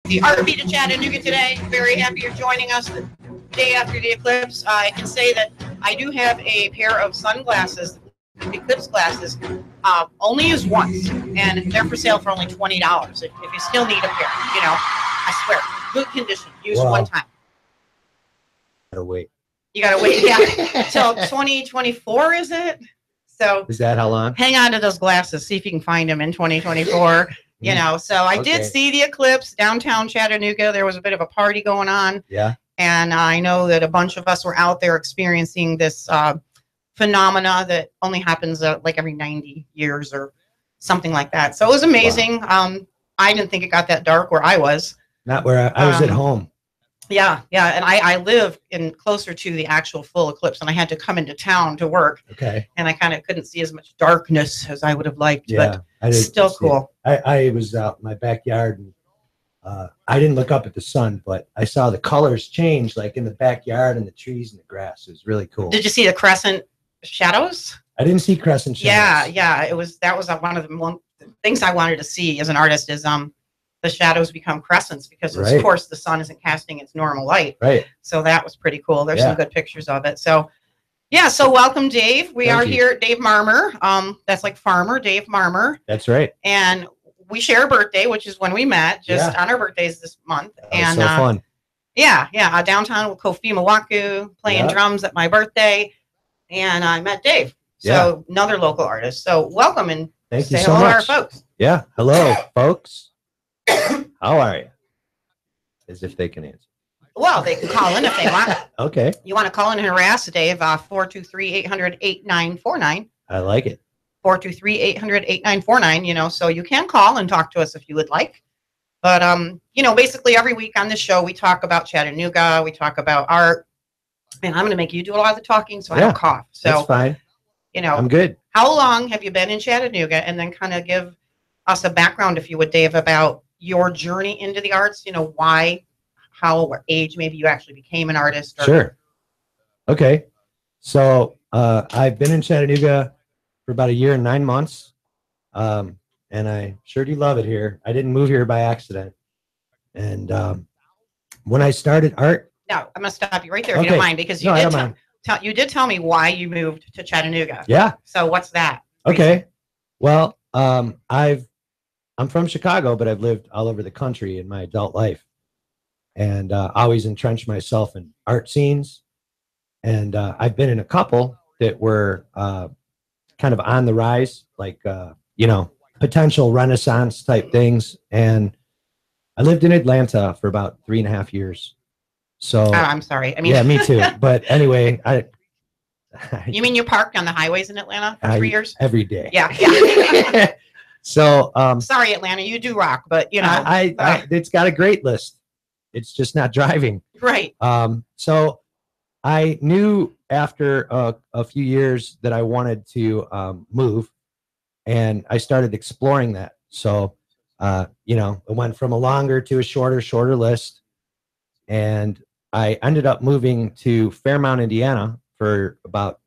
The Art Beat of Chattanooga today. Very happy you're joining us the day after the eclipse. I can say that I do have a pair of sunglasses, eclipse glasses, only used once, and they're for sale for only $20. If you still need a pair, you know, I swear, good condition, used one time. Gotta wait. You gotta wait, yeah, till 2024, is it? So is that how long? Hang on to those glasses. See if you can find them in 2024. You know, so I did see the eclipse downtown Chattanooga. There was a bit of a party going on. Yeah. And I know that a bunch of us were out there experiencing this phenomena that only happens like every 90 years or something like that. So it was amazing. Wow. I didn't think it got that dark where I was. Not where I was at home. Yeah, yeah. And I live in closer to the actual full eclipse, and I had to come into town to work. Okay. And I kind of couldn't see as much darkness as I would have liked, yeah, but still cool. I was out in my backyard, and I didn't look up at the sun, but I saw the colors change, like in the backyard and the trees and the grass. It was really cool. Did you see the crescent shadows? I didn't see crescent shadows. Yeah, yeah. That was one of the things I wanted to see as an artist is the shadows become crescents because of course the sun isn't casting its normal light. Right. So that was pretty cool. There's some good pictures of it. So yeah, so welcome, Dave. We are here, Dave Marmer. That's like farmer, Dave Marmer. That's right. And we share a birthday, which is when we met, just on our birthdays this month. And so fun. Yeah, downtown with Kofi Mawaku, playing drums at my birthday. And I met Dave. So another local artist. So welcome and thank you say so hello much. to our folks. Yeah. Hello, folks. How are you? As if they can answer. Well, they can call in if they want. Okay. You want to call in and harass Dave, 423-800-8949. I like it. 423-800-8949, you know, so you can call and talk to us if you would like. But, you know, basically every week on this show, we talk about Chattanooga, we talk about art, and I'm going to make you do a lot of the talking so I don't cough. So that's fine. You know, I'm good. How long have you been in Chattanooga? And then kind of give us a background, if you would, Dave, about your journey into the arts, you know, why, how, what age maybe you actually became an artist. Or... Sure. Okay. So I've been in Chattanooga for about 1 year and 9 months. And I sure do love it here. I didn't move here by accident. And when I started art. No, I'm going to stop you right there if you don't mind, because you you did tell me why you moved to Chattanooga. Yeah. So what's that? Okay. Well, I'm from Chicago, but I've lived all over the country in my adult life, and always entrenched myself in art scenes. And I've been in a couple that were kind of on the rise, like, you know, potential Renaissance type things. And I lived in Atlanta for about 3.5 years. So I'm sorry. I mean, yeah, me too. But anyway, you mean you parked on the highways in Atlanta for 3 years? Every day. Yeah. Yeah. So sorry, Atlanta, you do rock, but you know, it's got a great list. It's just not driving. Right. So I knew after a few years that I wanted to move, and I started exploring that. So you know, it went from a longer to a shorter list, and I ended up moving to Fairmount, Indiana for about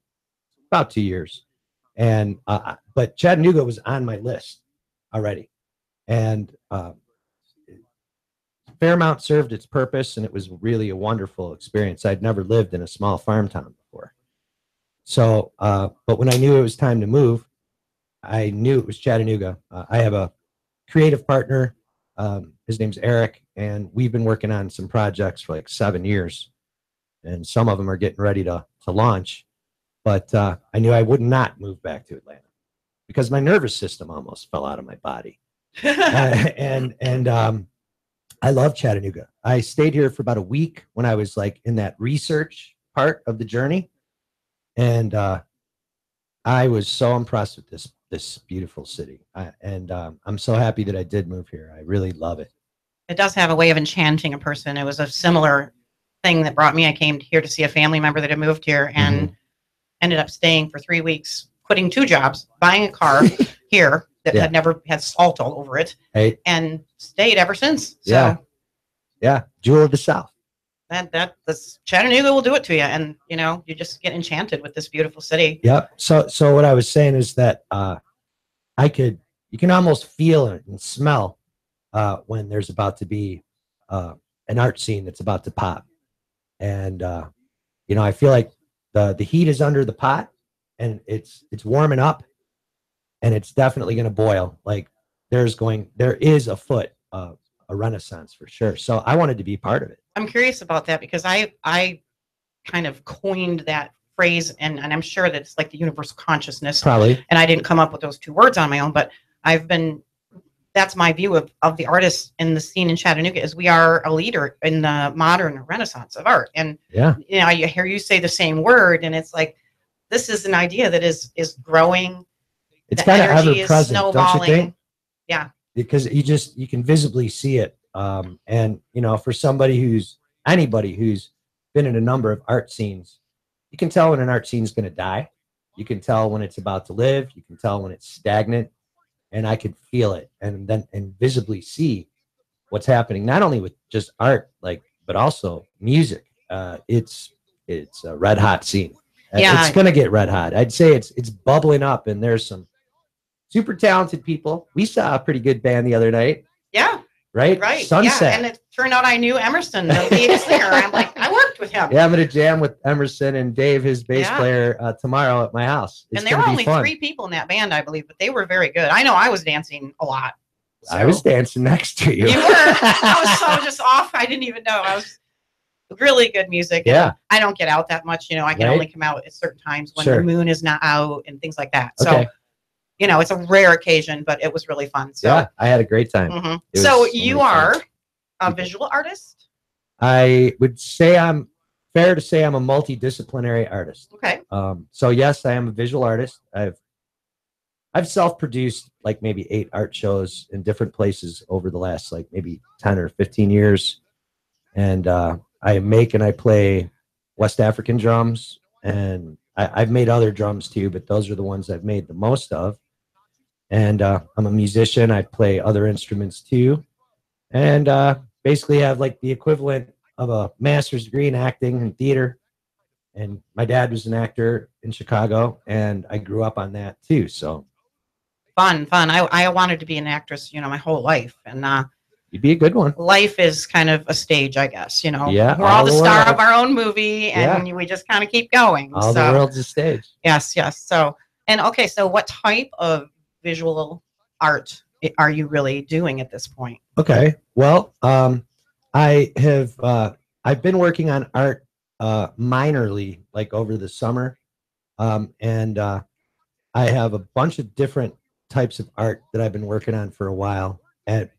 2 years. And but Chattanooga was on my list already, and Fairmount served its purpose, and it was really a wonderful experience. I'd never lived in a small farm town before. So but when I knew it was time to move, I knew it was Chattanooga. I have a creative partner, his name's Eric, and we've been working on some projects for like 7 years, and some of them are getting ready to launch. But I knew I would not move back to Atlanta because my nervous system almost fell out of my body. And I love Chattanooga. I stayed here for about a week when I was like in that research part of the journey. And I was so impressed with this beautiful city. I'm so happy that I did move here. I really love it. It does have a way of enchanting a person. It was a similar thing that brought me. I came here to see a family member that had moved here and ended up staying for 3 weeks, quitting 2 jobs, buying a car here that had never had salt all over it, and stayed ever since. So yeah, jewel of the South. This Chattanooga will do it to you, and you know, you just get enchanted with this beautiful city. Yep. So what I was saying is that you can almost feel it and smell when there's about to be an art scene that's about to pop. And, you know, I feel like the heat is under the pot and it's warming up and it's definitely going to boil. Like there is afoot a renaissance for sure. So I wanted to be part of it. I'm curious about that because I kind of coined that phrase and I'm sure that it's like the universal consciousness. Probably. And I didn't come up with those two words on my own, but that's my view of the artists in the scene in Chattanooga is we are a leader in the modern renaissance of art. And yeah, you know, I hear you say the same word and it's like, this is an idea that is growing. It's kind of ever present, don't you think? Yeah. Because you can visibly see it. And you know, for anybody who's been in a number of art scenes, you can tell when an art scene is going to die. You can tell when it's about to live. You can tell when it's stagnant. And I could feel it and visibly see what's happening, not only with just art, but also music. It's a red hot scene. Yeah. It's going to get red hot. I'd say it's bubbling up and there's some super talented people. We saw a pretty good band the other night. Yeah. Right. Sunset. Yeah. And it turned out I knew Emerson, the lead singer. I'm like, I worked with him. Yeah, I'm going to jam with Emerson and Dave, his bass player, tomorrow at my house. And there were only 3 people in that band, I believe, but they were very good. I know I was dancing a lot. So. I was dancing next to you. You were. I was so just off. I didn't even know. I was really good music. Yeah. I don't get out that much. You know, I can only come out at certain times when the moon is not out and things like that. So, you know, it's a rare occasion, but it was really fun. So, yeah, I had a great time. Mm-hmm. So you are a visual artist? I would say I'm a multidisciplinary artist. Okay. So yes, I am a visual artist. I've self-produced like maybe 8 art shows in different places over the last like maybe 10 or 15 years. And I make and I play West African drums, and I've made other drums too, but those are the ones I've made the most of. And I'm a musician. I play other instruments too. And basically have like the equivalent of a master's degree in acting and theater. And my dad was an actor in Chicago, and I grew up on that too. So fun. I wanted to be an actress, you know, my whole life. And you'd be a good one. Life is kind of a stage, I guess, you know. Yeah, we're all the star of our own movie, and we just kind of keep going. All the world's a stage. Yes. So, and okay, so what type of visual art are you really doing at this point? Okay, well, I've been working on art minorly, like over the summer, and I have a bunch of different types of art that I've been working on for a while,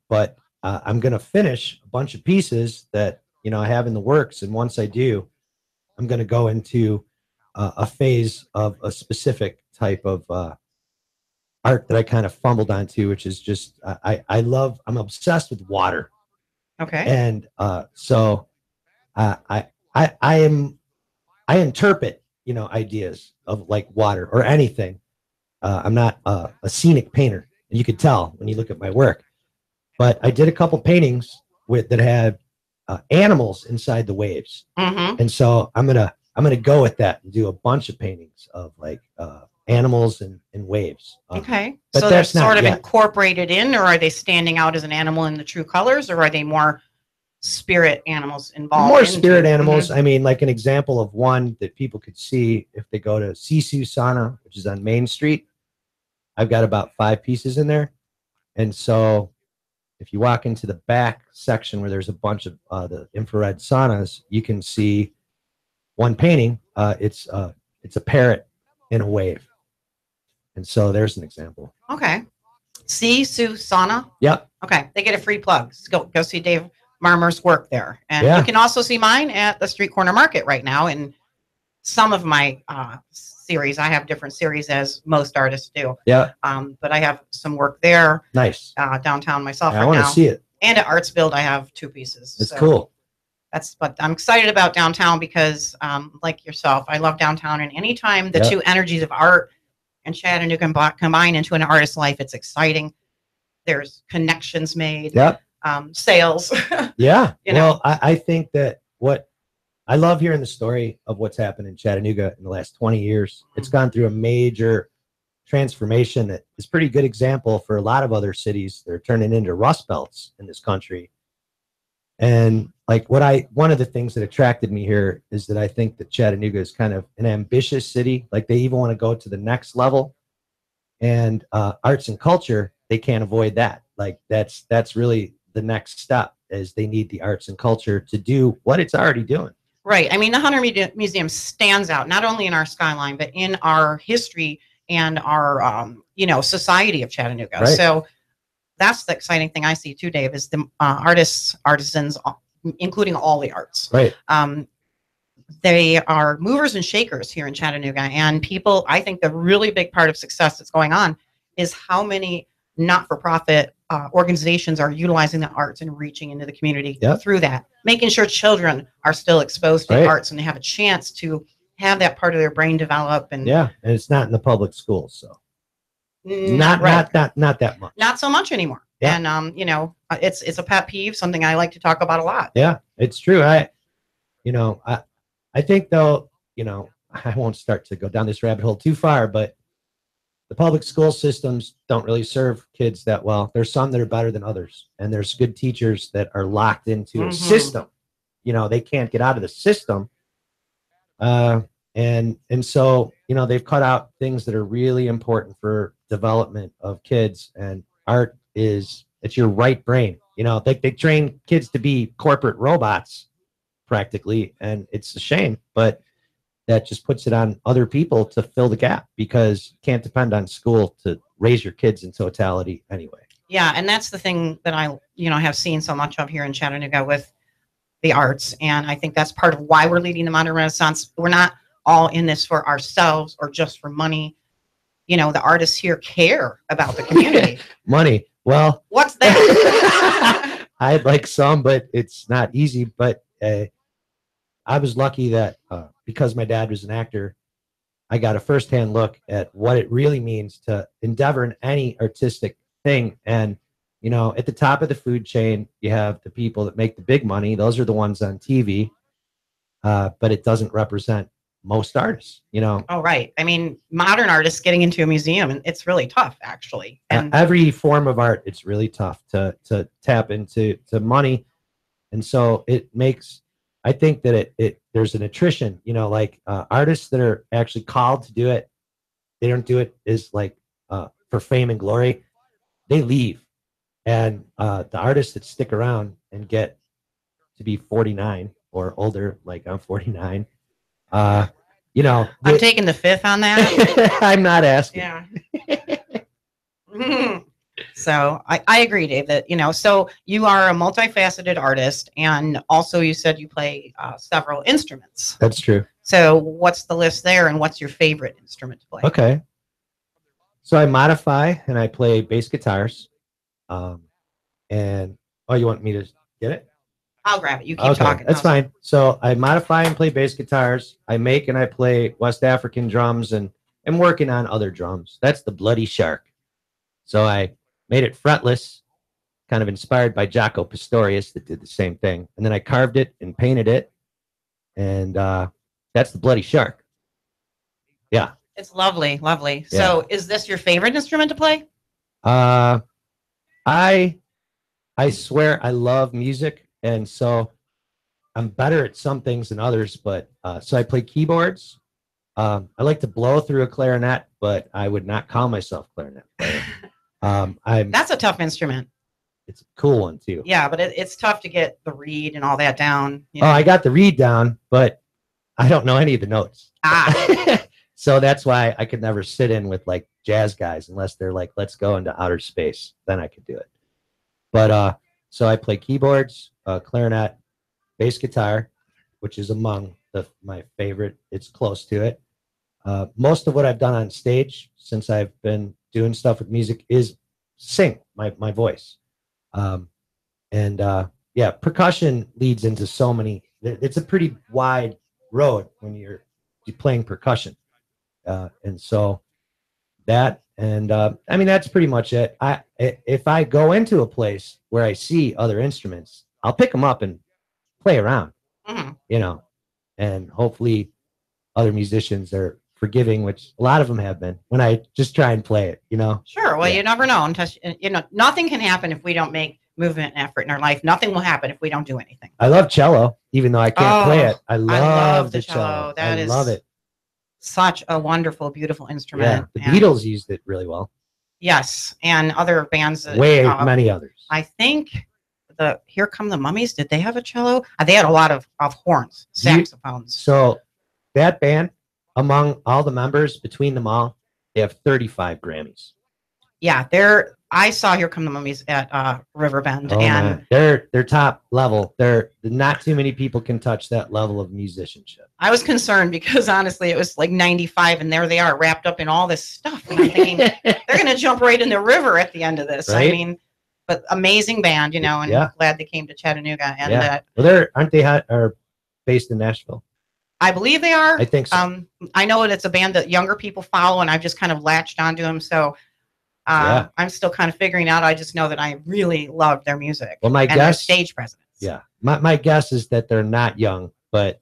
but I'm going to finish a bunch of pieces that, you know, I have in the works. And once I do, I'm going to go into a phase of a specific type of art that I kind of fumbled onto, which is just, I'm obsessed with water. Okay. And so I interpret, you know, ideas of like water or anything. I'm not a scenic painter, and you could tell when you look at my work. But I did a couple paintings that had animals inside the waves, and so I'm gonna go with that and do a bunch of paintings of like animals and waves. Okay, so they're sort of incorporated in, or are they standing out as an animal in the true colors, or are they more spirit animals involved? More spirit animals. I mean, like an example of one that people could see if they go to Sisu Sauna, which is on Main Street. I've got about 5 pieces in there, and so if you walk into the back section where there's a bunch of the infrared saunas, you can see one painting. It's a parrot in a wave. And so there's an example. Okay. Sisu Sauna? Yep. Okay. They get a free plug. Go see Dave Marmer's work there. And you can also see mine at the Street Corner Market right now. And some of my series, I have different series as most artists do. Yeah. But I have some work there. Nice. Downtown myself I want to see it. And at Arts Build, I have 2 pieces. It's cool. But I'm excited about downtown because, like yourself, I love downtown. And anytime the two energies of art and Chattanooga combine into an artist's life, it's exciting. There's connections made. Yep. Sales. Yeah. You know? Well, I think that what I love hearing the story of what's happened in Chattanooga in the last 20 years. It's gone through a major transformation that is a pretty good example for a lot of other cities. They're turning into rust belts in this country. And like one of the things that attracted me here is that I think that Chattanooga is kind of an ambitious city. Like they even want to go to the next level, and arts and culture, they can't avoid that. Like that's really the next step, is they need the arts and culture to do what it's already doing. Right. I mean, the Hunter Museum stands out not only in our skyline, but in our history and our, society of Chattanooga. Right. So that's the exciting thing I see too, Dave, is the artists, artisans, including all the arts. Right. They are movers and shakers here in Chattanooga. And people, I think the really big part of success that's going on is how many not-for-profit organizations are utilizing the arts and reaching into the community through that, making sure children are still exposed to arts and they have a chance to have that part of their brain develop. And and it's not in the public schools, so not that much, not so much anymore. And it's a pet peeve, something I like to talk about a lot. Yeah, it's true. I think though, I won't start to go down this rabbit hole too far, but the public school systems don't really serve kids that well. There's some that are better than others, and there's good teachers that are locked into a system. They can't get out of the system. And so, they've cut out things that are really important for development of kids, and art it's your right brain. They train kids to be corporate robots practically, and it's a shame, but that just puts it on other people to fill the gap, because you can't depend on school to raise your kids in totality anyway. Yeah, and that's the thing that I, have seen so much of here in Chattanooga with the arts, and I think that's part of why we're leading the modern renaissance. We're not all in this for ourselves or just for money. The artists here care about the community. Money. Well, what's that? I'd like some, but it's not easy. But I was lucky that because my dad was an actor, I got a firsthand look at what it really means to endeavor in any artistic thing. And, at the top of the food chain, you have the people that make the big money. Those are the ones on TV. But it doesn't represent most artists, Oh, right. I mean, modern artists getting into a museum, and it's really tough, actually. And every form of art, it's really tough to tap into money. And so it makes, I think that there's an attrition, like artists that are actually called to do it. They don't do it as like for fame and glory. They leave. And the artists that stick around and get to be 49 or older, like I'm 49, I'm taking the fifth on that. I'm not asking. Yeah. So I agree, Dave, that, so you are a multifaceted artist, and also you said you play several instruments. That's true. So what's the list there, and what's your favorite instrument to play? Okay. So I modify and I play bass guitars. And you want me to get it? I'll grab it. You keep talking. That's fine. So I modify and play bass guitars. I make and I play West African drums, and I'm working on other drums. That's the Bloody Shark. So I made it fretless, kind of inspired by Jaco Pastorius that did the same thing. And then I carved it and painted it. And that's the Bloody Shark. Yeah. It's lovely, lovely. Yeah. So is this your favorite instrument to play? I swear I love music. And so I'm better at some things than others, but so I play keyboards. I like to blow through a clarinet, but I would not call myself a clarinet player. That's a tough instrument. It's a cool one too. Yeah, but it's tough to get the reed and all that down. Oh, I got the reed down, but I don't know any of the notes. So that's why I could never sit in with like jazz guys unless they're like, let's go into outer space. Then I could do it. But so I play keyboards, clarinet, bass guitar, which is among my favorite. It's close to it. Most of what I've done on stage since I've been doing stuff with music is sing, my voice. Yeah, percussion leads into so many. It's a pretty wide road when you're playing percussion. And so that, and I mean, that's pretty much it. If I go into a place where I see other instruments, I'll pick them up and play around, and hopefully other musicians are forgiving, which a lot of them have been, when I just try and play it, Sure. Well, you never know. Nothing can happen if we don't make movement and effort in our life. Nothing will happen if we don't do anything. I love cello, even though I can't play it. I love the cello. That I is love it. Such a wonderful, beautiful instrument. Yeah, the Beatles used it really well. Yes, and other bands. Many others. I think Here Come the Mummies, did they have a cello? They had a lot of horns, saxophones. So that band, among all the members, between them all, they have 35 Grammys. Yeah, I saw Here Come the Mummies at Riverbend, and they're top level. They're not too many people can touch that level of musicianship. I was concerned because honestly, it was like 95, and there they are wrapped up in all this stuff. And I'm thinking they're going to jump right in the river at the end of this. Right? I mean, but amazing band, and glad they came to Chattanooga. And aren't they based in Nashville? I believe they are. I think so. I know it's a band that younger people follow, and I've just kind of latched onto them. So I'm still kind of figuring out. I just know that I really love their music. Well, my guess, their stage presence. Yeah, my guess is that they're not young, but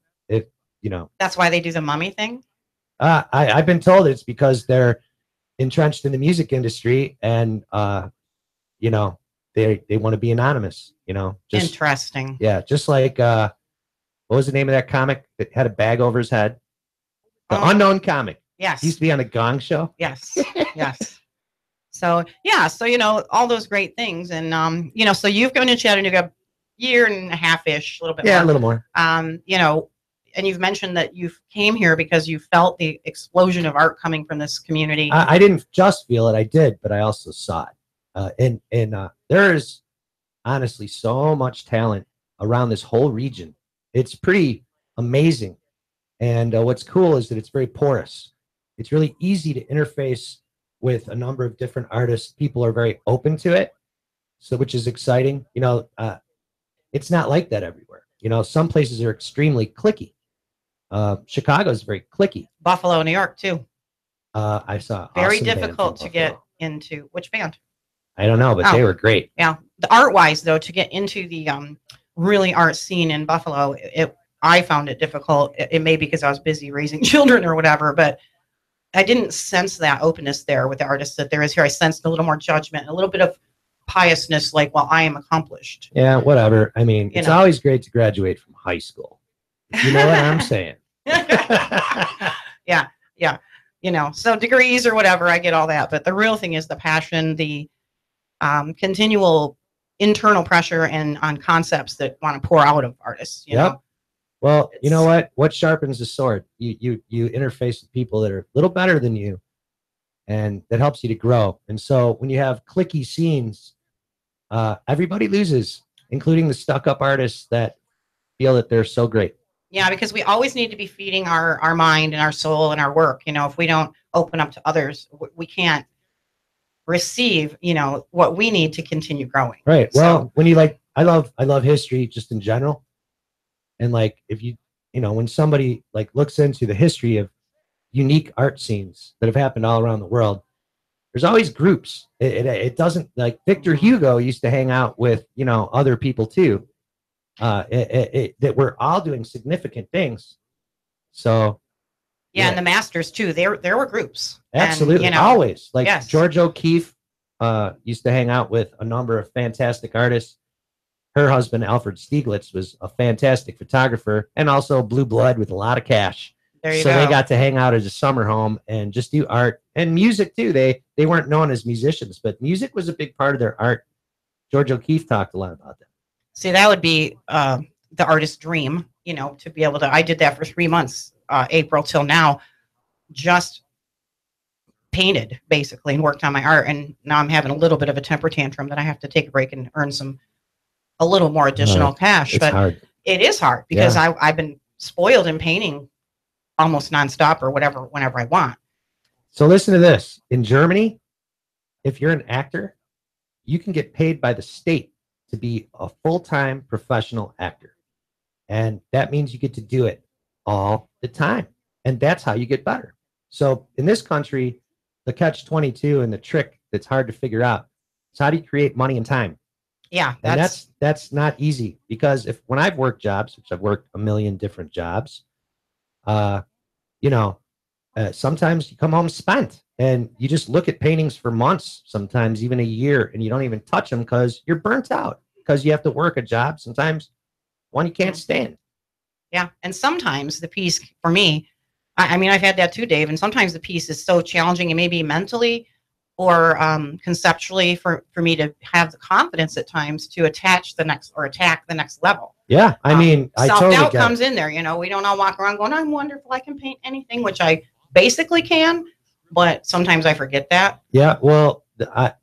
that's why they do the mummy thing. I've been told it's because they're entrenched in the music industry, and they want to be anonymous. Interesting. Yeah, just like what was the name of that comic that had a bag over his head? The Unknown Comic. Yes. He used to be on the Gong Show. Yes. Yes. So all those great things, and so you've gone to Chattanooga year and a half-ish, a little bit more. A little more. And you've mentioned that you came here because you felt the explosion of art coming from this community. I didn't just feel it, I did, but I also saw it. And there is honestly so much talent around this whole region. It's pretty amazing. And what's cool is that it's very porous. It's really easy to interface with a number of different artists. People are very open to it, which is exciting. It's not like that everywhere. Some places are extremely cliquey. Chicago is very cliquey. Buffalo, New York, too. I saw very difficult to get into. Which band? I don't know, but they were great. Yeah, the art-wise though, to get into the really art scene in Buffalo, I found it difficult. It may be because I was busy raising children or whatever, but I didn't sense that openness there with the artists that there is here. I sensed a little more judgment, a little bit of piousness, like, well, I am accomplished. Yeah, whatever. I mean, it's always great to graduate from high school. You know what I'm saying? Yeah. So degrees or whatever, I get all that. But the real thing is the passion, the continual internal pressure and on concepts that want to pour out of artists. You know? Well, you know what? What sharpens the sword? You interface with people that are a little better than you, and that helps you to grow. And so when you have cliquey scenes, everybody loses, including the stuck-up artists that feel that they're so great. Yeah, because we always need to be feeding our mind and our soul and our work. If we don't open up to others, we can't receive, what we need to continue growing. Right. Well, when I love history just in general. And if when somebody looks into the history of unique art scenes that have happened all around the world, there's always groups. It doesn't, Victor Hugo used to hang out with, other people too. That we're all doing significant things. So and the masters too. There were groups. Absolutely, and, always. Yes. George O'Keeffe used to hang out with a number of fantastic artists. Her husband Alfred Stieglitz was a fantastic photographer and also blue blood with a lot of cash. There you go. They got to hang out at a summer home and just do art and music too. They weren't known as musicians, but music was a big part of their art. George O'Keeffe talked a lot about that. See, that would be the artist's dream, to be able to. I did that for 3 months, April till now, just painted basically and worked on my art. And now I'm having a little bit of a temper tantrum that I have to take a break and earn a little more additional cash. It's hard. It is hard because I've been spoiled in painting almost nonstop or whenever I want. So listen to this. In Germany, if you're an actor, you can get paid by the state to be a full-time professional actor. And that means you get to do it all the time. And that's how you get better. So in this country, the catch-22 and the trick that's hard to figure out is how do you create money and time? Yeah. And that's not easy because when I've worked jobs, which I've worked a million different jobs, sometimes you come home spent, and you just look at paintings for months, sometimes even a year, and you don't even touch them because you're burnt out, because you have to work a job, sometimes one you can't stand. Yeah. And sometimes the piece for me, I mean, I've had that too, Dave. And sometimes the piece is so challenging, and maybe mentally or conceptually for me to have the confidence at times to attach the next or attack the next level. Yeah. I mean, self-doubt totally comes in there. You know, we don't all walk around going, I'm wonderful, I can paint anything, which I basically can, but sometimes I forget that. Yeah. Well,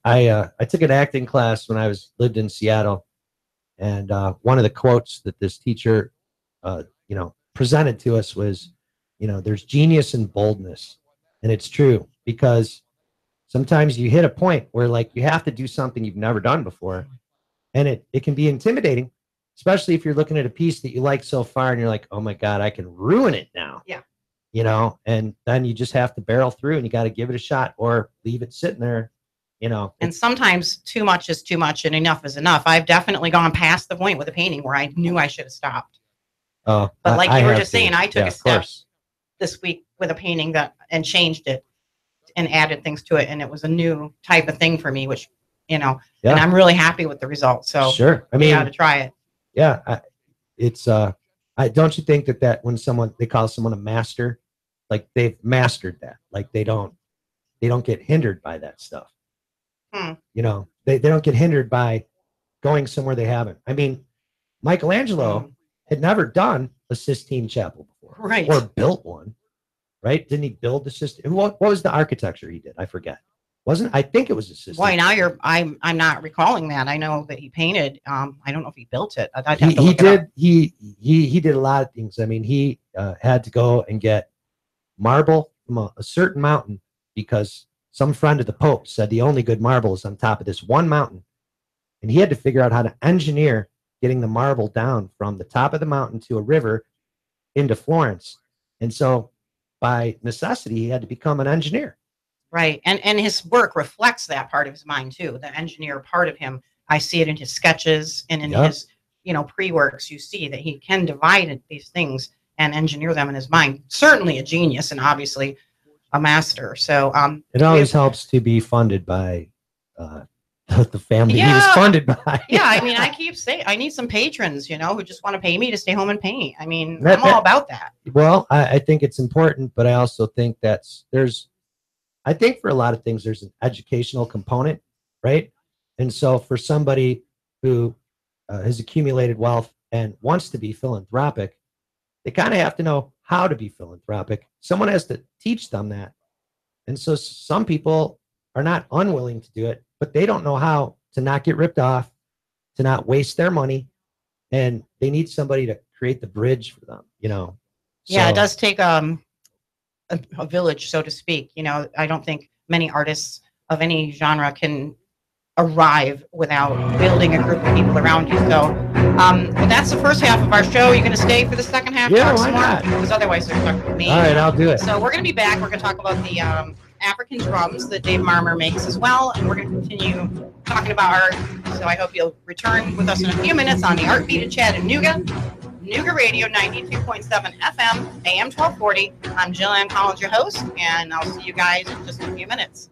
I took an acting class when I lived in Seattle. And one of the quotes that this teacher, presented to us was, there's genius in boldness. And it's true, because sometimes you hit a point where like you have to do something you've never done before. And it can be intimidating, especially if you're looking at a piece that you like so far and you're like, oh my God, I can ruin it now. Yeah. And then you just have to barrel through, and you got to give it a shot or leave it sitting there, And sometimes too much is too much and enough is enough. I've definitely gone past the point with a painting where I knew I should have stopped. Oh, but like you were just saying, I took a step course. This week with a painting and changed it and added things to it. And it was a new type of thing for me, which, and I'm really happy with the results. So sure. I mean, you got to try it. Yeah. Don't you think that when they call someone a master, like they've mastered that, like they don't get hindered by that stuff. They don't get hindered by going somewhere they haven't. I mean, Michelangelo had never done a Sistine Chapel before, right? Or built one, right? Didn't he build the Sistine? What was the architecture he did? I forget. I think it was a Sistine. Boy, now I'm not recalling that. I know that he painted. I don't know if he built it. He did a lot of things. I mean, he had to go and get marble from a certain mountain, because some friend of the Pope said the only good marble is on top of this one mountain. And he had to figure out how to engineer getting the marble down from the top of the mountain to a river into Florence. And so by necessity, he had to become an engineer. Right. And his work reflects that part of his mind too. The engineer part of him. I see it in his sketches and in his, pre-works. You see that he can divide these things and engineer them in his mind. Certainly a genius, and obviously a master. So it always helps to be funded by the family he was funded by. Yeah, I mean, I keep saying I need some patrons, who just want to pay me to stay home and paint. I mean, I'm all about that. Well, I think it's important, but I also think I think for a lot of things, there's an educational component, right? And so for somebody who has accumulated wealth and wants to be philanthropic, they kind of have to know how to be philanthropic. Someone has to teach them that. And so some people are not unwilling to do it, but they don't know how to not get ripped off, to not waste their money. And they need somebody to create the bridge for them, Yeah, it does take a village, so to speak. I don't think many artists of any genre can arrive without building a group of people around you. So but that's the first half of our show. You're going to stay for the second half? Yeah, why not? Because otherwise they're stuck with me. All right, I'll do it. So we're going to be back. We're going to talk about the African drums that Dave Marmer makes as well. And we're going to continue talking about art. So I hope you'll return with us in a few minutes on the Art Beat of Chattanooga. Nooga Radio 92.7 FM, AM 1240. I'm Jillian Collins, your host, and I'll see you guys in just a few minutes.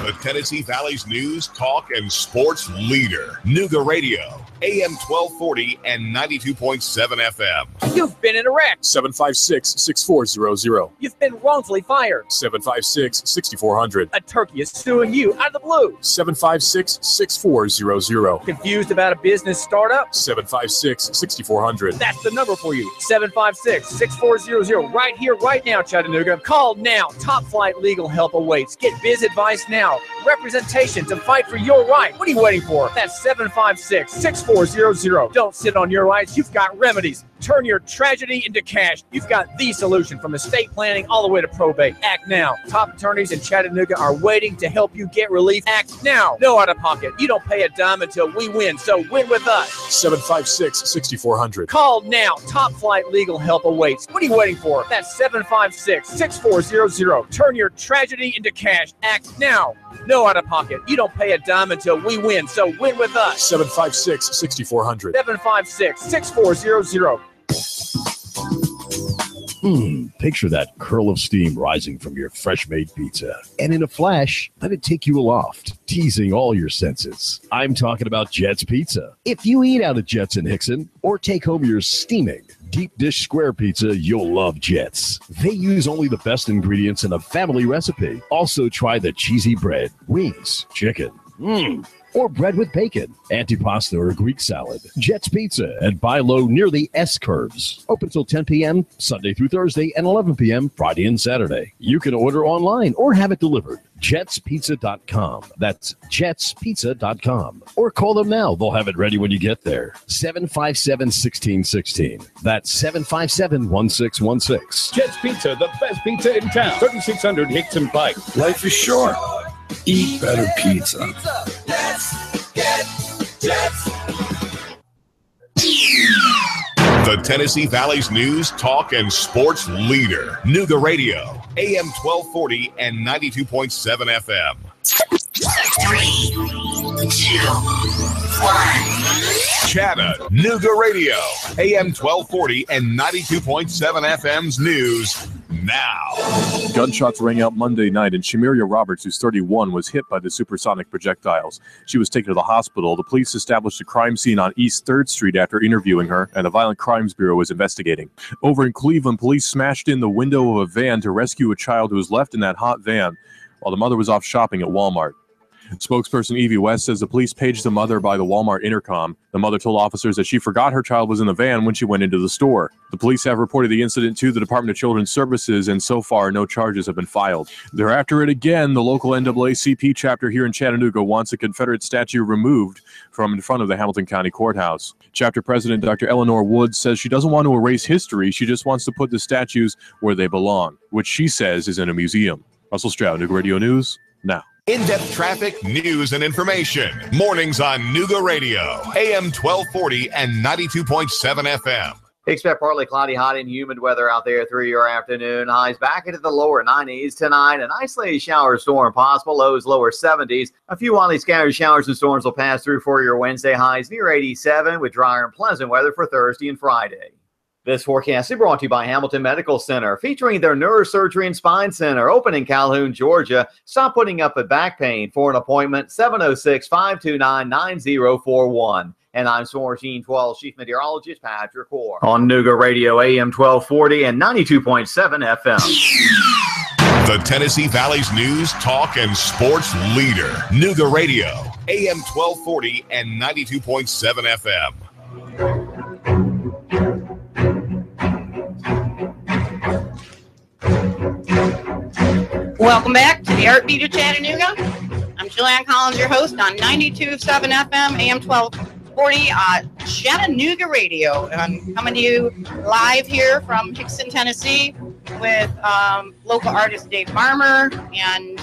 The Tennessee Valley's news, talk, and sports leader. Nooga Radio, AM 1240 and 92.7 FM. You've been in a wreck. 756-6400. You've been wrongfully fired. 756-6400. A turkey is suing you out of the blue. 756-6400. Confused about a business startup? 756-6400. That's the number for you. 756-6400. Right here, right now, Chattanooga. Call now. Top flight legal help awaits. Get biz advice now. Representation to fight for your right. What are you waiting for? That's 756-6400. Don't sit on your rights. You've got remedies. Turn your tragedy into cash. You've got the solution from estate planning all the way to probate. Act now. Top attorneys in Chattanooga are waiting to help you get relief. Act now. No out-of-pocket. You don't pay a dime until we win, so win with us. 756-6400. Call now. Top flight legal help awaits. What are you waiting for? That's 756-6400. Turn your tragedy into cash. Act now. No out-of-pocket. You don't pay a dime until we win, so win with us. 756-6400. 756-6400. Picture that curl of steam rising from your fresh-made pizza. And in a flash, let it take you aloft, teasing all your senses. I'm talking about Jet's Pizza. If you eat out at Jet's in Hickson or take home your steaming deep dish square pizza, you'll love Jet's. They use only the best ingredients in a family recipe. Also try the cheesy bread, wings, chicken, or bread with bacon, antipasta or Greek salad. Jet's Pizza at Buy Low near the S-Curves. Open till 10 p.m. Sunday through Thursday and 11 p.m. Friday and Saturday. You can order online or have it delivered. jetspizza.com. That's jetspizza.com. Or call them now. They'll have it ready when you get there. 757-1616. That's 757-1616. Jet's Pizza, the best pizza in town. 3600 Hickson Pike. Life is short. Eat better pizza. The Tennessee Valley's news, talk, and sports leader. Nooga Radio, AM 1240 and 92.7 FM. 3, 2, 1. Chattanooga Radio, AM 1240 and 92.7 FM's news now. Gunshots rang out Monday night, and Shamiria Roberts, who's 31, was hit by the supersonic projectiles. She was taken to the hospital. The police established a crime scene on East 3rd Street after interviewing her, and the Violent Crimes Bureau is investigating. Over in Cleveland, police smashed in the window of a van to rescue a child who was left in that hot van while the mother was off shopping at Walmart. Spokesperson Evie West says the police paged the mother by the Walmart intercom. The mother told officers that she forgot her child was in the van when she went into the store. The police have reported the incident to the Department of Children's Services, and so far no charges have been filed. They're after it again. The local NAACP chapter here in Chattanooga wants a Confederate statue removed from in front of the Hamilton County Courthouse. Chapter President Dr. Eleanor Woods says she doesn't want to erase history. She just wants to put the statues where they belong, which she says is in a museum. Russell Stroud, Nooga Radio News, now. In-depth traffic, news, and information. Mornings on Nooga Radio, AM 1240 and 92.7 FM. Expect partly cloudy, hot, and humid weather out there through your afternoon. Highs back into the lower 90s tonight. An isolated shower storm possible. Lows lower 70s. A few widely scattered showers and storms will pass through for your Wednesday. Highs near 87 with drier and pleasant weather for Thursday and Friday. This forecast is brought to you by Hamilton Medical Center, featuring their Neurosurgery and Spine Center, open in Calhoun, Georgia. Stop putting up with back pain. For an appointment, 706-529-9041. And I'm Swarm Machine 12 Chief Meteorologist Patrick Orr. On Nooga Radio, AM 1240 and 92.7 FM. The Tennessee Valley's news, talk, and sports leader. Nooga Radio, AM 1240 and 92.7 FM. Welcome back to the Art Beat of Chattanooga. I'm Julianne Collins, your host on 92.7 FM, AM 1240, Chattanooga Radio. And I'm coming to you live here from Hickson, Tennessee with local artist Dave Farmer. And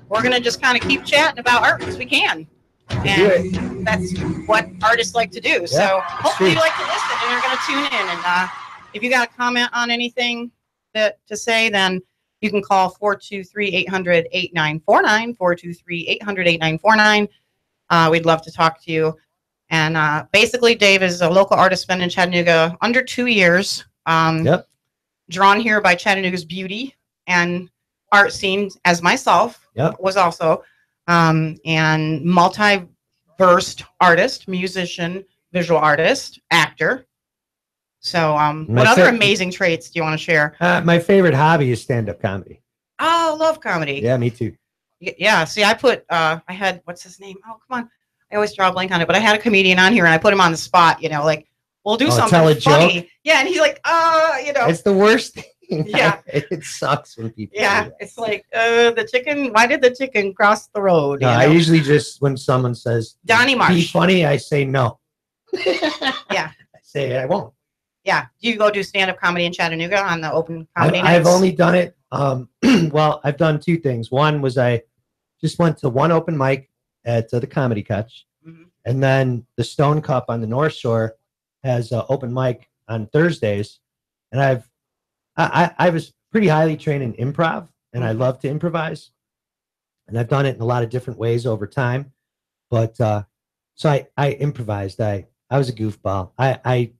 we're going to just kind of keep chatting about art as we can. And that's what artists like to do. Yeah. So hopefully you like to listen and you're going to tune in. And if you got a comment on anything to say, then you can call 423-800-8949, 423-800-8949. We'd love to talk to you. And basically, Dave is a local artist, been in Chattanooga under 2 years. Drawn here by Chattanooga's beauty and art scene, as myself was also. And multi-versed artist, musician, visual artist, actor. So what other amazing traits do you want to share? My favorite hobby is stand-up comedy. Oh, love comedy. Yeah, me too. Yeah, see, I had, what's his name? Oh, come on. I always draw a blank on it, but I had a comedian on here and I put him on the spot, you know, like, we'll do something tell a funny. Joke? Yeah, and he's like, you know. It's the worst thing. Yeah. It sucks when people do that. It's like, the chicken, why did the chicken cross the road? No, I usually just, when someone says, Donnie Marsh. Be funny, I say no. Yeah. I say I won't. Yeah. Do you go do stand-up comedy in Chattanooga on the open comedy nights? I've only done it. Well, I've done two things. One was I just went to one open mic at the Comedy Catch, and then the Stone Cup on the North Shore has an open mic on Thursdays, and I was pretty highly trained in improv, and I love to improvise, and I've done it in a lot of different ways over time. But so I improvised. I was a goofball. I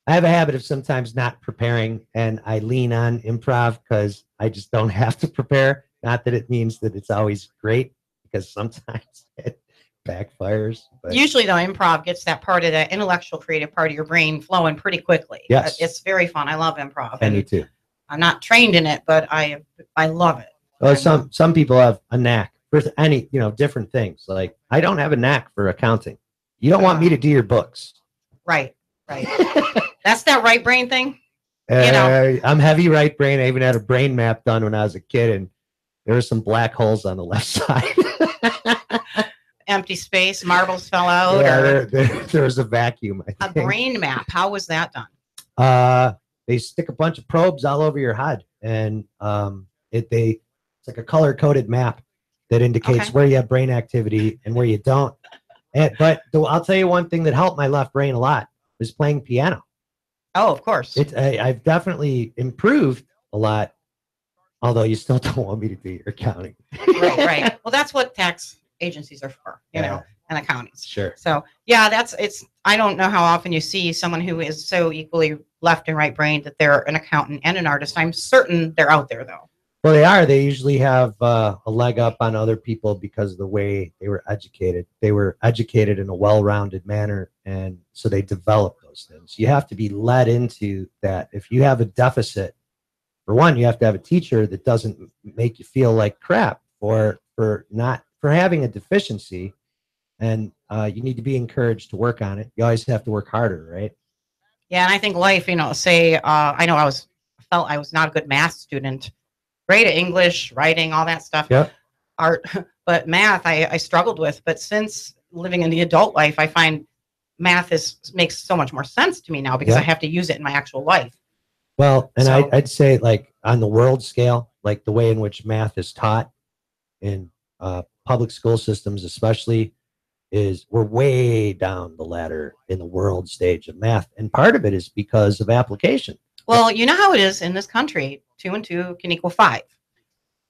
have a habit of sometimes not preparing, and I lean on improv because I just don't have to prepare. Not that it means that it's always great, because sometimes it backfires. But usually, though, improv gets that part of the intellectual, creative part of your brain flowing pretty quickly. Yes. It's very fun. I love improv. And me too. I'm not trained in it, but I love it. Well, some people have a knack for any, different things. Like, I don't have a knack for accounting. You don't want me to do your books. Right. That's that right brain thing. I'm heavy right brain. I even had a brain map done when I was a kid, and there were some black holes on the left side. Empty space, marbles fell out. Yeah, there was a vacuum. I think. A brain map. How was that done? They stick a bunch of probes all over your head, and it's like a color-coded map that indicates where you have brain activity and where you don't. But I'll tell you one thing that helped my left brain a lot was playing piano. Oh, of course. I've definitely improved a lot, although you still don't want me to do your accounting. Right. Well, that's what tax agencies are for, you know, and accountants. Sure. So yeah, I don't know how often you see someone who is so equally left and right brained that they're an accountant and an artist. I'm certain they're out there, though. Well, they are. They usually have a leg up on other people because of the way they were educated. They were educated in a well-rounded manner, and so they develop those things. You have to be led into that. If you have a deficit, for one, you have to have a teacher that doesn't make you feel like crap for having a deficiency, and you need to be encouraged to work on it. You always have to work harder, right? Yeah, and I think life, I know I felt I was not a good math student. Great at English, writing, all that stuff. Yep. Art, but math I struggled with. But since living in the adult life, I find math makes so much more sense to me now because I have to use it in my actual life. Well, and I'd say, like, on the world scale, like the way in which math is taught in public school systems especially, we're way down the ladder in the world stage of math. And part of it is because of application. Well, you know how it is in this country. 2 and 2 can equal 5.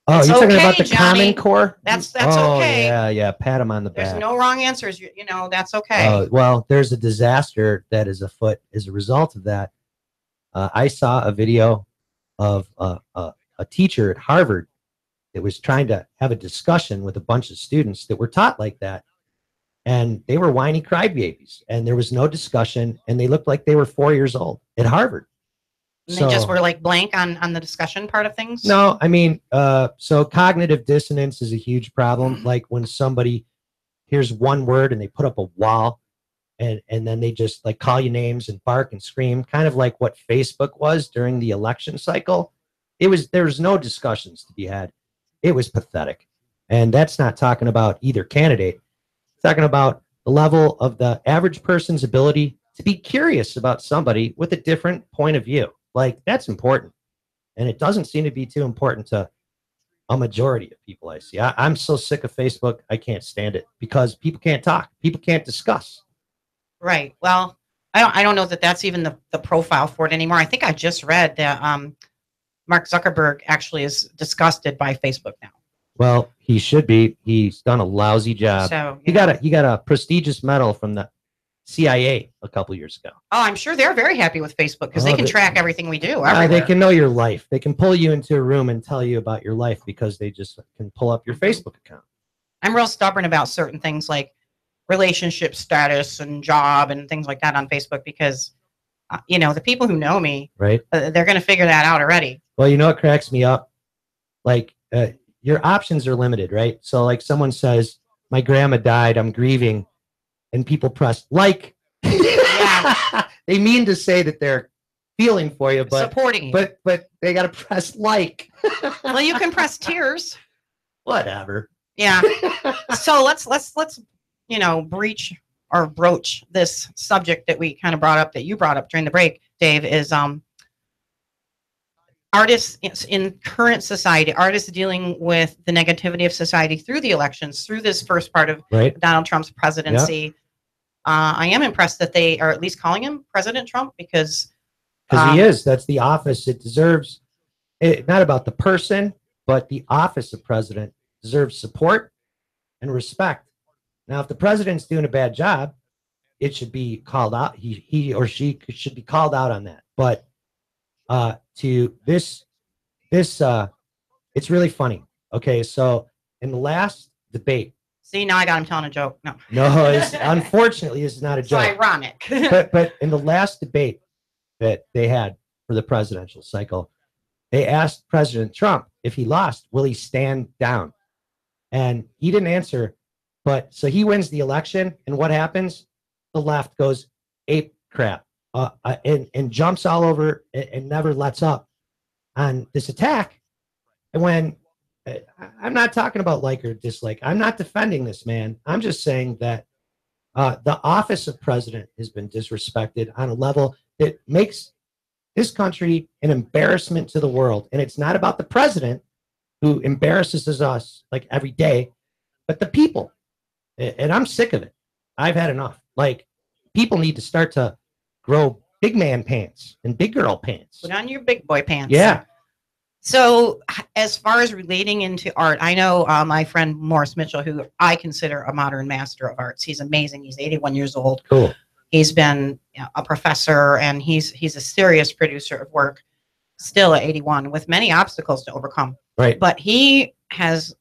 Oh, you're talking about the Common Core? That's okay. Yeah. Pat him on the back. There's no wrong answers. That's okay. Well, there's a disaster that is afoot as a result of that. I saw a video of a teacher at Harvard that was trying to have a discussion with a bunch of students that were taught like that. And they were whiny crybabies, and there was no discussion, and they looked like they were 4 years old at Harvard. And they just were like blank on the discussion part of things? No, I mean, so cognitive dissonance is a huge problem. Like when somebody hears one word and they put up a wall, and then they just like call you names and bark and scream, kind of like what Facebook was during the election cycle. There was no discussions to be had. It was pathetic. And that's not talking about either candidate. It's talking about the level of the average person's ability to be curious about somebody with a different point of view. Like, that's important. And it doesn't seem to be too important to a majority of people I see. I'm so sick of Facebook. I can't stand it because people can't talk. People can't discuss. Right. Well, I don't know that that's even the profile for it anymore. I think I just read that Mark Zuckerberg actually is disgusted by Facebook now. Well, he should be. He's done a lousy job. So he got a prestigious medal from the CIA a couple years ago. Oh, I'm sure they're very happy with Facebook because they can track everything we do. They can know your life. They can pull you into a room and tell you about your life because they just can pull up your Facebook account. I'm real stubborn about certain things like relationship status and job and things like that on Facebook because, the people who know me, right? They're going to figure that out already. Well, it cracks me up. Like, your options are limited, right? So like someone says, my grandma died, I'm grieving. And people press like. Yeah. They mean to say that they're feeling for you, but supporting you. But they got to press like. Well, you can press tears. Whatever. Yeah. So let's breach or broach this subject that we kind of brought up, that you brought up during the break, Dave, is artists in current society, artists dealing with the negativity of society through the elections, through this first part of Donald Trump's presidency. Yep. I am impressed that they are at least calling him President Trump, because he is. That's the office it deserves. Not about the person, but the office of president deserves support and respect. Now, if the president's doing a bad job, it should be called out. He or she should be called out on that. But to this, it's really funny. Okay, so in the last debate. See, now I got him telling a joke. No, unfortunately, this is not a joke. It's ironic. but in the last debate that they had for the presidential cycle, they asked President Trump, if he lost, will he stand down? And he didn't answer. But so he wins the election, and what happens? The left goes ape crap and jumps all over and never lets up on this attack. And when I'm not talking about like or dislike, I'm not defending this man. I'm just saying that the office of president has been disrespected on a level that makes this country an embarrassment to the world. And it's not about the president, who embarrasses us like every day, but the people. And I'm sick of it. I've had enough. Like, people need to start to grow big man pants and big girl pants. Put on your big boy pants. Yeah. So as far as relating into art, I know my friend Morris Mitchell, who I consider a modern master of arts. He's amazing. He's 81 years old. Cool. He's been a professor, and he's a serious producer of work still at 81, with many obstacles to overcome. Right. But he has,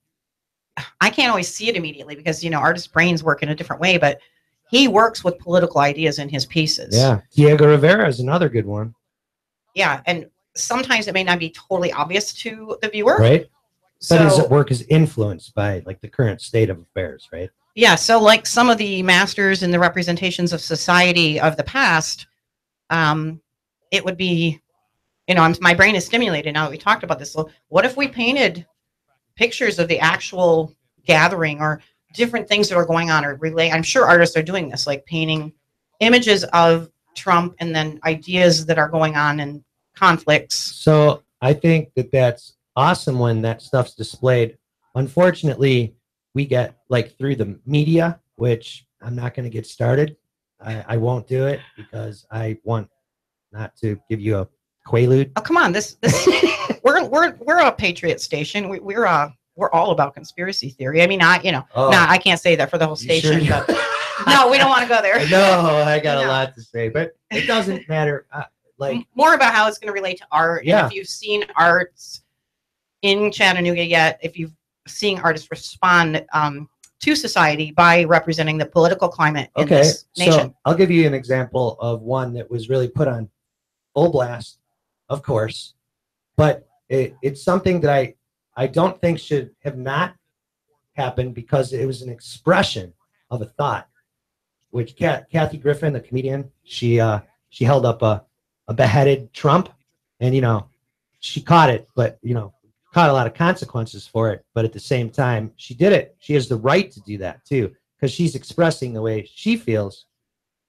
I can't always see it immediately because, artists' brains work in a different way, but he works with political ideas in his pieces. Yeah. Diego Rivera is another good one. Yeah. And sometimes it may not be totally obvious to the viewer. Right. So, but his work is influenced by like the current state of affairs, right? Yeah. So like some of the masters and the representations of society of the past, it would be, my brain is stimulated now that we talked about this. So what if we painted pictures of the actual gathering or different things that are going on, or relay? I'm sure artists are doing this, like painting images of Trump and then ideas that are going on and conflicts. So I think that that's awesome when that stuff's displayed. Unfortunately, we get like through the media, which I'm not going to get started. I won't do it because I want not to give you a quaalude. Oh, come on. This we're a patriot station. We're all about conspiracy theory. I mean, I can't say that for the whole station. Sure? But no, we don't want to go there. No, I got a lot to say, but it doesn't matter. Like more about how it's going to relate to art. Yeah. And if you've seen arts in Chattanooga yet, if you've seen artists respond to society by representing the political climate in this nation. So I'll give you an example of one that was really put on full blast, of course, but it's something that I don't think should have not happened because it was an expression of a thought, which Kathy Griffin, the comedian, she held up a beheaded Trump, and she caught it, but caught a lot of consequences for it. But at the same time, she did it. She has the right to do that too, because she's expressing the way she feels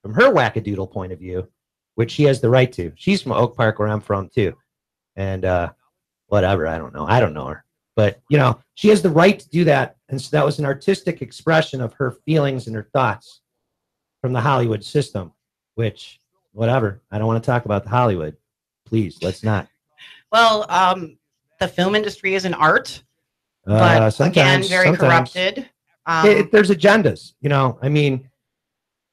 from her wackadoodle point of view, which she has the right to. She's from Oak Park, where I'm from too, and whatever. I don't know her, but she has the right to do that. And so that was an artistic expression of her feelings and her thoughts from the Hollywood system, which, whatever. I don't want to talk about the Hollywood. Please, let's not. Well, the film industry is an art, but again, very corrupted. There's agendas, I mean,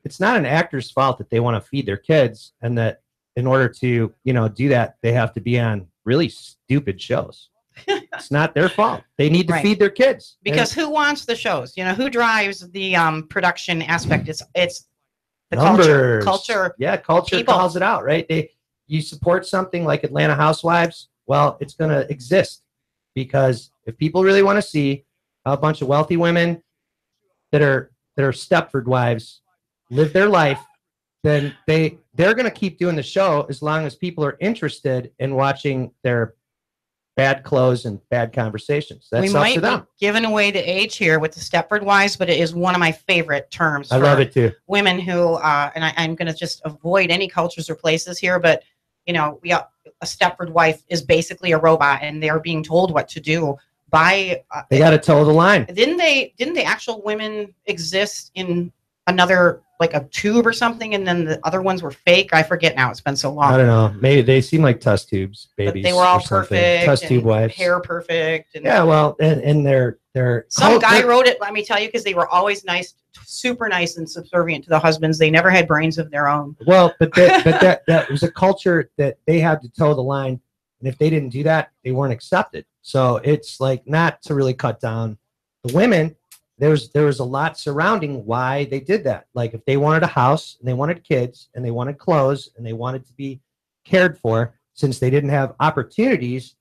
it's not an actor's fault that they want to feed their kids, and that in order to, do that, they have to be on really stupid shows. It's not their fault. They need to feed their kids. Because who wants the shows? Who drives the production aspect? It's the numbers. Culture. Yeah, culture calls it out, right? You support something like Atlanta Housewives, well, it's going to exist, because if people really want to see a bunch of wealthy women that are Stepford wives live their life, then they're going to keep doing the show as long as people are interested in watching their bad clothes and bad conversations. That's we up might to them. be giving away the age here with the Stepford wives, but it is one of my favorite terms. I love it too. Women who, and I'm going to just avoid any cultures or places here, but a Stepford wife is basically a robot, and they're being told what to do by. They got to toe the line. Didn't the actual women exist in another, like a tube or something, and then the other ones were fake? I forget now. It's been so long. I don't know. Maybe they seem like test tubes, babies. But they were all perfect. Test tube wives. Hair perfect. And yeah, well, and they're some guy wrote it. Let me tell you, because they were always nice, super nice and subservient to the husbands. They never had brains of their own. Well, but that was a culture that they had to toe the line, and if they didn't do that, they weren't accepted. So it's like, not to really cut down the women. There was a lot surrounding why they did that. Like, if they wanted a house and they wanted kids and they wanted clothes and they wanted to be cared for, since they didn't have opportunities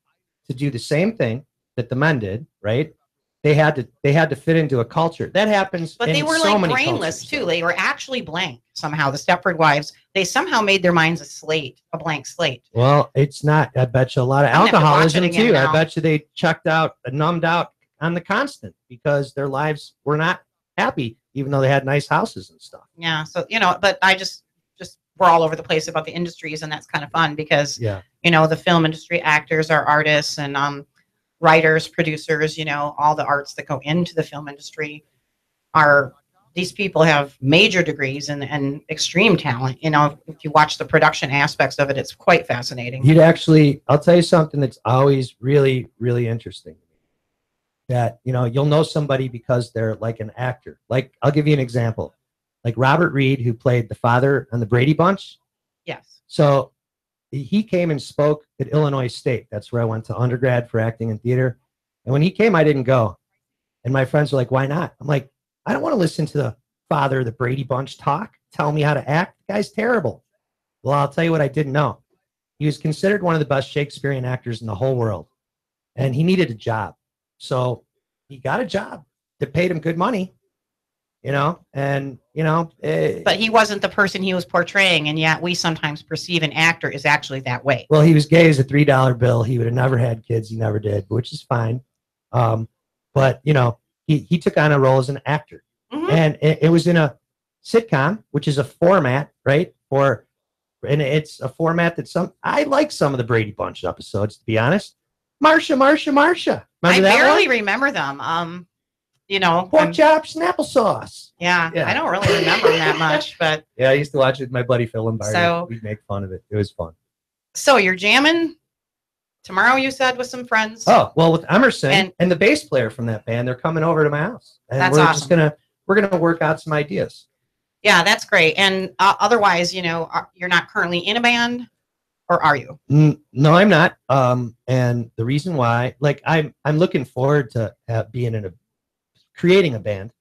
to do the same thing that the men did, right? They had to fit into a culture that happens. But they were so like brainless too. They were actually blank somehow. The Stepford wives, they somehow made their minds a blank slate. Well, it's not. I bet you a lot of alcoholism too. I bet you they checked out, numbed out on the constant, because their lives were not happy, even though they had nice houses and stuff. Yeah. So, but I just we're all over the place about the industries, and that's kind of fun because, the film industry, actors are artists, and writers, producers, all the arts that go into the film industry these people have major degrees and extreme talent. If you watch the production aspects of it, it's quite fascinating. I'll tell you something that's always really, really interesting. That, you'll know somebody because they're like an actor. Like, I'll give you an example. Like Robert Reed, who played the father on the Brady Bunch. Yes. So he came and spoke at Illinois State. That's where I went to undergrad for acting and theater. And when he came, I didn't go. And my friends were like, why not? I'm like, I don't want to listen to the father of the Brady Bunch talk. Tell me how to act. The guy's terrible. Well, I'll tell you what I didn't know. He was considered one of the best Shakespearean actors in the whole world. And he needed a job. So he got a job that paid him good money, but he wasn't the person he was portraying. And yet we sometimes perceive an actor is actually that way. Well, he was gay as a $3 bill. He would have never had kids. He never did, which is fine. But he took on a role as an actor, and it was in a sitcom, which is a format, right? And it's a format that I like some of the Brady Bunch episodes, to be honest. Marsha. I barely remember them. Pork chops and applesauce. Yeah, I don't really remember them that much, but yeah, I used to watch it with my buddy Phil and Barney. So we'd make fun of it. It was fun. So you're jamming tomorrow, you said, with some friends? Oh, well, with Emerson and the bass player from that band, they're coming over to my house, and that's awesome. We're gonna work out some ideas. Yeah, that's great. And otherwise, you're not currently in a band. Or are you? No, I'm not. And the reason why, like, I'm looking forward to creating a band,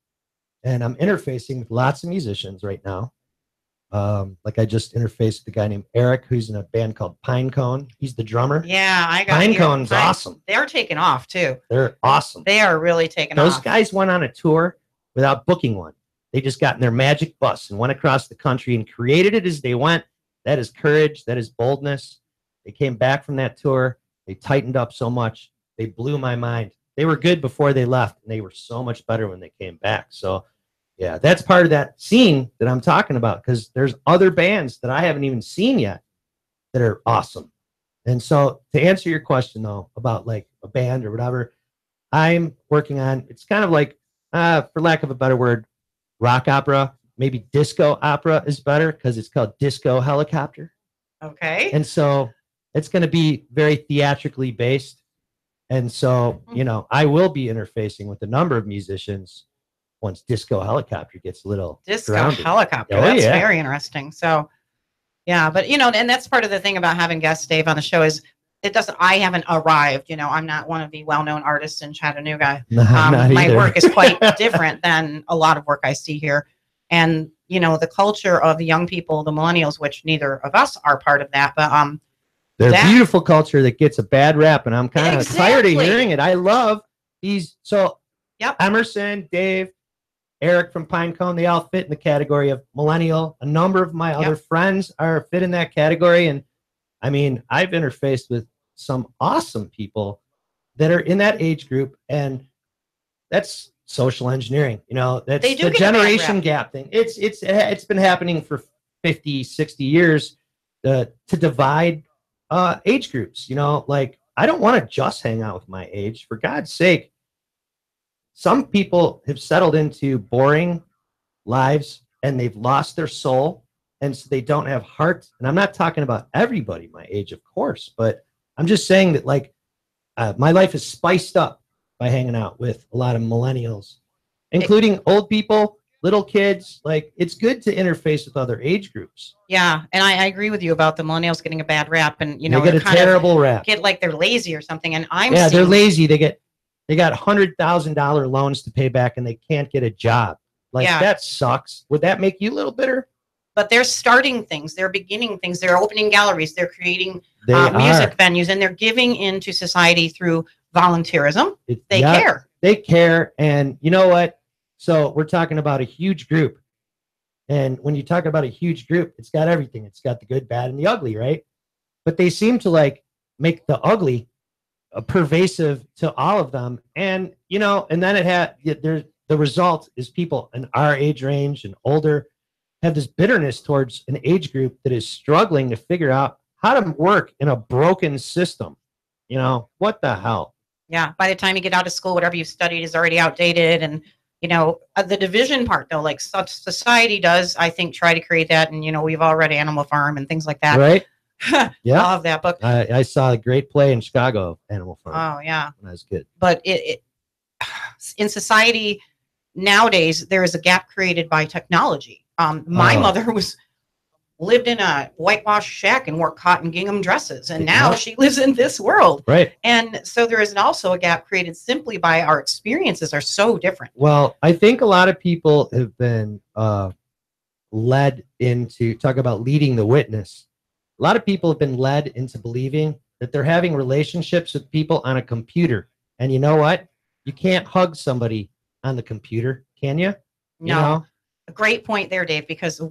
and I'm interfacing with lots of musicians right now. Like, I just interfaced with a guy named Eric, who's in a band called Pinecone. He's the drummer. Yeah, I got Pinecone's awesome. They're taking off too. They're awesome. They are really taking off. Those guys went on a tour without booking one. They just got in their magic bus and went across the country and created it as they went. That is courage. That is boldness. They came back from that tour. They tightened up so much. They blew my mind. They were good before they left, and they were so much better when they came back. So, yeah, that's part of that scene that I'm talking about, because there's other bands that I haven't even seen yet that are awesome. And so, to answer your question, though, about like a band or whatever, I'm working on, it's kind of like, for lack of a better word, rock opera. Maybe disco opera is better, because it's called Disco Helicopter. Okay. And so it's going to be very theatrically based. And so, I will be interfacing with a number of musicians once Disco Helicopter gets a little grounded. Helicopter. That's very interesting. So, yeah, but, and that's part of the thing about having guests, Dave, on the show is I haven't arrived. I'm not one of the well-known artists in Chattanooga. My work is quite different than a lot of work I see here. And, the culture of the young people, the millennials, which neither of us are part of that, but they're a beautiful culture that gets a bad rap, and I'm kind of tired of hearing it. I love these. So Emerson, Dave, Eric from Pinecone, they all fit in the category of millennial. A number of my other friends fit in that category. And I mean, I've interfaced with some awesome people that are in that age group, and that's social engineering. That's They do the get a bad generation rap. gap thing. It's been happening for 50, 60 years to divide age groups. Like, I don't want to just hang out with my age. For God's sake, some people have settled into boring lives and they've lost their soul, and so they don't have heart. And I'm not talking about everybody my age, of course, but I'm just saying that, like, my life is spiced up by hanging out with a lot of millennials, including old people, little kids. Like, it's good to interface with other age groups. Yeah, and I agree with you about the millennials getting a bad rap, and They get a terrible rap. Get like they're lazy or something. And they're lazy. They got $100,000 loans to pay back, and they can't get a job. Like, that sucks. Would that make you a little bitter? But they're starting things. They're beginning things. They're opening galleries. They're creating music venues, and they're giving into society through volunteerism. They care. They care. And you know what? So we're talking about a huge group. And when you talk about a huge group, it's got everything. It's got the good, bad, and the ugly, right? But they seem to like make the ugly pervasive to all of them. And, and then the result is people in our age range and older have this bitterness towards an age group that is struggling to figure out how to work in a broken system. What the hell? Yeah. By the time you get out of school, whatever you've studied is already outdated. And, the division part, though, like such society does, I think, try to create that. And, we've all read Animal Farm and things like that. Right. Yeah. I love that book. I saw a great play in Chicago, Animal Farm. Oh, yeah. When I was a kid. But in society nowadays, there is a gap created by technology. My mother lived in a whitewashed shack and wore cotton gingham dresses, and now she lives in this world. Right. And so there is also a gap created simply by our experiences are so different. Well, I think a lot of people have been led into talk about leading the witness. A lot of people have been led into believing that they're having relationships with people on a computer. And you know what? You can't hug somebody on the computer, can you? No. A great point there, Dave, because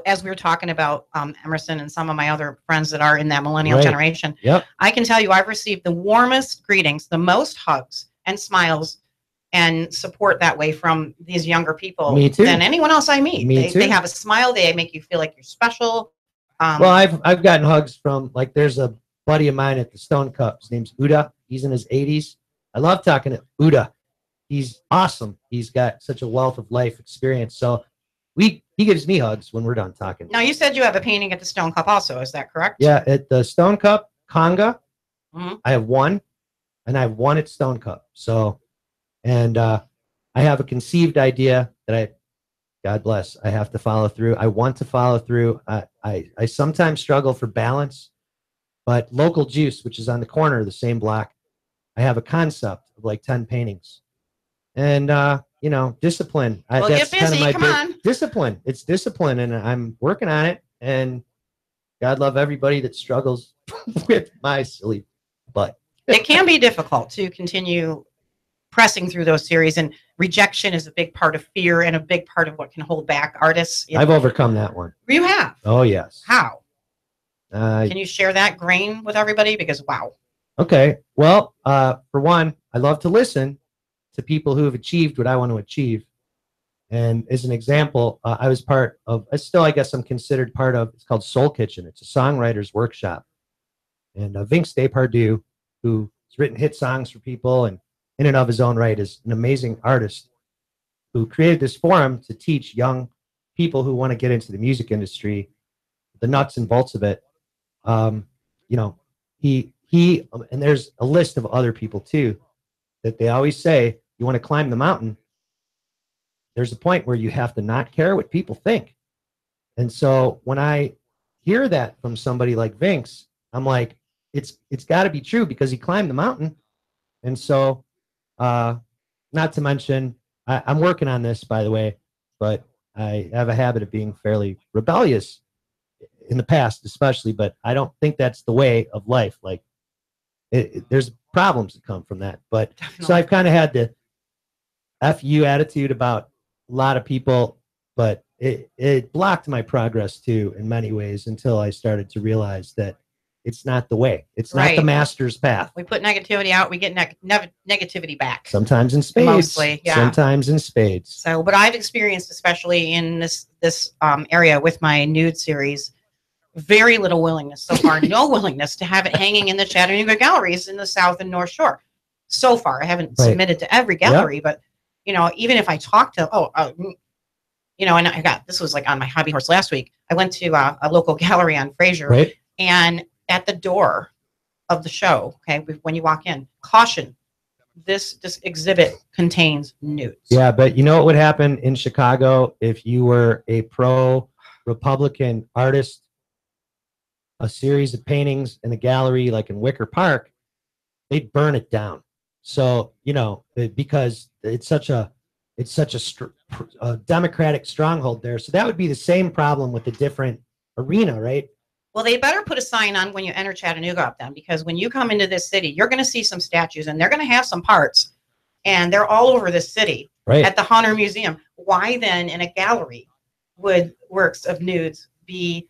as we were talking about Emerson and some of my other friends that are in that millennial generation, I can tell you I've received the warmest greetings, the most hugs and smiles and support that way from these younger people than anyone else I meet. They have a smile. They make you feel like you're special. Well, I've gotten hugs from, like, there's a buddy of mine at the Stone Cup. His name's Uda. He's in his 80s. I love talking to Uda. He's awesome. He's got such a wealth of life experience. So he gives me hugs when we're done talking. Now, you said you have a painting at the Stone Cup also. Is that correct? Yeah, at the Stone Cup, Conga, I have one, and I have one at Stone Cup. So, and I have a conceived idea that God bless, I have to follow through. I want to follow through. I sometimes struggle for balance, but Local Juice, which is on the corner of the same block, I have a concept of like 10 paintings. And, discipline. Well, that's get busy. Come on. Discipline. It's discipline, and I'm working on it. And God love everybody that struggles with my silly butt. It can be difficult to continue pressing through those series, and rejection is a big part of fear and a big part of what can hold back artists. I've overcome that one. You have? Oh, yes. How? Can you share that grain with everybody? Because, wow. Okay. Well, for one, I love to listen to people who have achieved what I want to achieve. And as an example, I was part of, I guess I'm considered part of, it's called Soul Kitchen. It's a songwriter's workshop. And Vince Depardieu, who's written hit songs for people and in and of his own right is an amazing artist who created this forum to teach young people who want to get into the music industry the nuts and bolts of it. He and there's a list of other people too that they always say, you want to climb the mountain, there's a point where you have to not care what people think. And so when I hear that from somebody like Vince, I'm like, it's got to be true because he climbed the mountain. And so, not to mention, I'm working on this, by the way, but I have a habit of being fairly rebellious in the past, especially, but I don't think that's the way of life. Like, there's problems that come from that. But Definitely. So I've kind of had the F you attitude about a lot of people, but it blocked my progress too in many ways until I started to realize that it's not the way. It's not the master's path. We put negativity out, we get negativity back. Sometimes in spades. Mostly, yeah. Sometimes in spades. So, but I've experienced, especially in this area with my nude series, very little willingness so far, no willingness to have it hanging in the Chattanooga galleries in the South and North Shore. So far, I haven't submitted to every gallery, but you know, even if I talk to, you know, and this was like on my hobby horse last week. I went to a local gallery on Fraser, and at the door of the show, okay, when you walk in, caution, this exhibit contains nudes. Yeah, but you know what would happen in Chicago if you were a pro-Republican artist, a series of paintings in a gallery like in Wicker Park, they'd burn it down. So, you know, because it's such a democratic stronghold there. So that would be the same problem with a different arena, right? Well, they better put a sign on when you enter Chattanooga up then, because when you come into this city, you're going to see some statues and they're going to have some parts, and they're all over the city at the Hunter Museum. Why then in a gallery would works of nudes be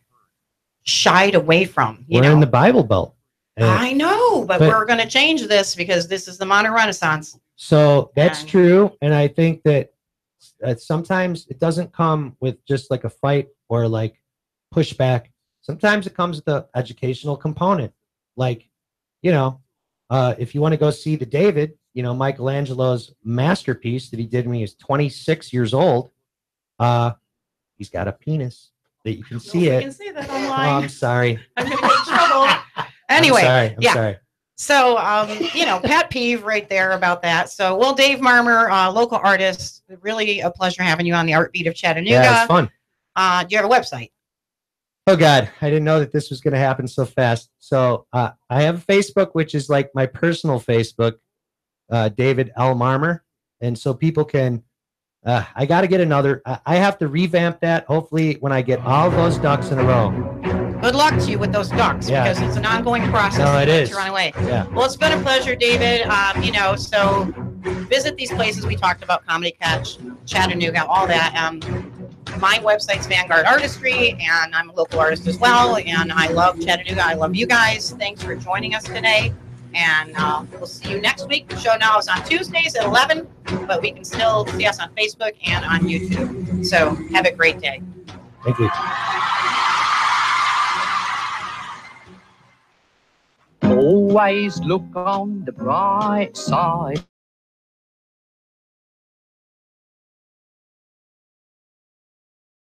shied away from? We're in the Bible Belt. I know, but we're going to change this because this is the modern Renaissance. So that's true. And I think that sometimes it doesn't come with just like a fight or like pushback. Sometimes it comes with the educational component. Like, you know, if you want to go see the David, you know, Michelangelo's masterpiece that he did when he was 26 years old, he's got a penis that you can see it. You can see that online. Oh, I'm sorry. I'm going to get in trouble. Anyway, I'm sorry. So, you know, pet peeve right there about that. So, well, Dave Marmer, local artist, really a pleasure having you on the Art Beat of Chattanooga. Yeah, it's fun. Do you have a website? Oh, God, I didn't know that this was going to happen so fast. So I have a Facebook, which is like my personal Facebook, David L. Marmer. And so people can, I got to get another, I have to revamp that. Hopefully when I get all those ducks in a row. Good luck to you with those ducks, because it's an ongoing process. No, it is. To run away. Yeah. Well, it's been a pleasure, David. You know, so visit these places we talked about, Comedy Catch, Chattanooga, all that. My website's Vanguard Artistry, and I'm a local artist as well. And I love Chattanooga. I love you guys. Thanks for joining us today. And we'll see you next week. The show now is on Tuesdays at 11, but we can still see us on Facebook and on YouTube. So have a great day. Thank you. Always look on the bright side.